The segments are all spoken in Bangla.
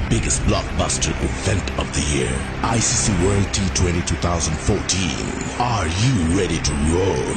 biggest blockbuster event of the year, ICC World T20 2014. Are you ready to roll?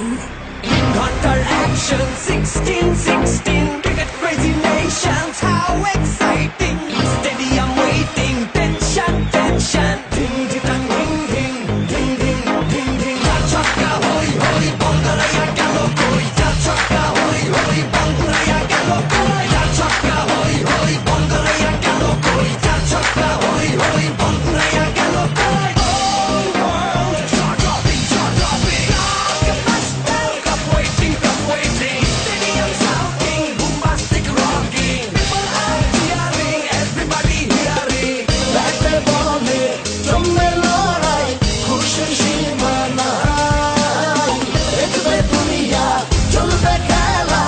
Hunter action, 16, cricket crazy nations, how exciting! Stadium waiting, tension, ding ding ding ding ding ding ding. Chaka hoy hoy, Bangalaya galo koi. Chaka hoy hoy, Bangalaya galo koi. Chaka hoy hoy, Bangalaya galo koi. Chaka hoy hoy, Bangalaya galo koi. All world, jaw-dropping. Cup waiting. Stadium shouting, bombastic rocking. People are cheering, everybody hearing. Batte bole, জমবে লড়াই, খুশির সীমা নাই। দেখবে দুনিয়া, চলবে খেলা,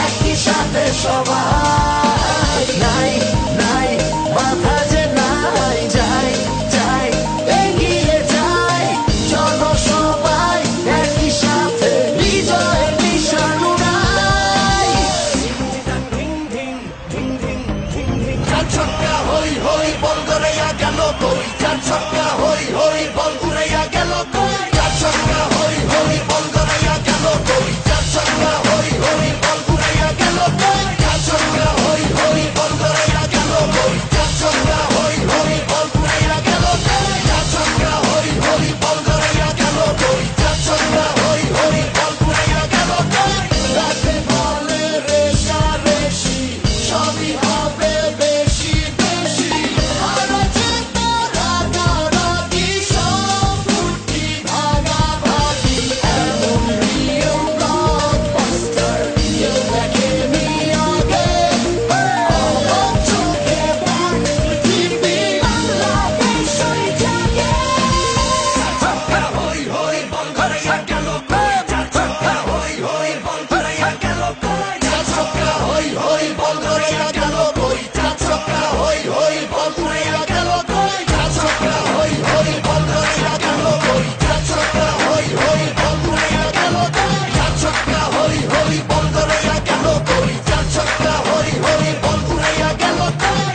একই সাথে সবাই। নাই মাথা যে নাই, যাই, এগিয়ে যাই। চলো সবাই একই সাথে, বিজয়ের নিশান উড়াই। চার ছক্কা হই হই, বল গড়াইয়া গেল কই। চার ছক্কা হই হই, বল উড়াইয়া গেল কই। চার ছক্কা হই হই, বল গড়াইয়া গেল কই। চার ছক্কা হই হই, বল উড়াইয়া গেল কই। চার ছক্কা হই হই, বল গড়াইয়া গেল কই। চার ছক্কা হই হই, বল উড়াইয়া গেল কই। চার ছক্কা হই হই, বল গড়াইয়া গেল কই। চার ছক্কা হই হই, বল উড়াইয়া গেল কই। রাতে বলে রেশারেশি, সবই হবে বেশি। হারা জেতা রাগারাগি, সব ফুর্তি ভাগাভাগি। এমন রিয়েল ব্লকবাস্টার কেউ দেখেনি আগে। অবাক চোখে দেখ পৃথিবী, বাংলাদেশ ওই জাগে। চার ছক্কা হই হই, বল গড়াইয়া গেল কই। চার ছক্কা হই হই, বল গড়াইয়া গেল কই। চার ছক্কা হই হই, বল গড়াইয়া গেল কই। চার ছক্কা হই হই, বল গড়াইয়া গেল কই। চার ছক্কা হই হই, বল গড়াইয়া গেল কই। চার ছক্কা হই হই, বল গড়াইয়া গেল কই। চার ছক্কা হই হই, বল গড়াইয়া গেল কই। চার ছক্কা হই হই, বল গড়াইয়া গেল কই।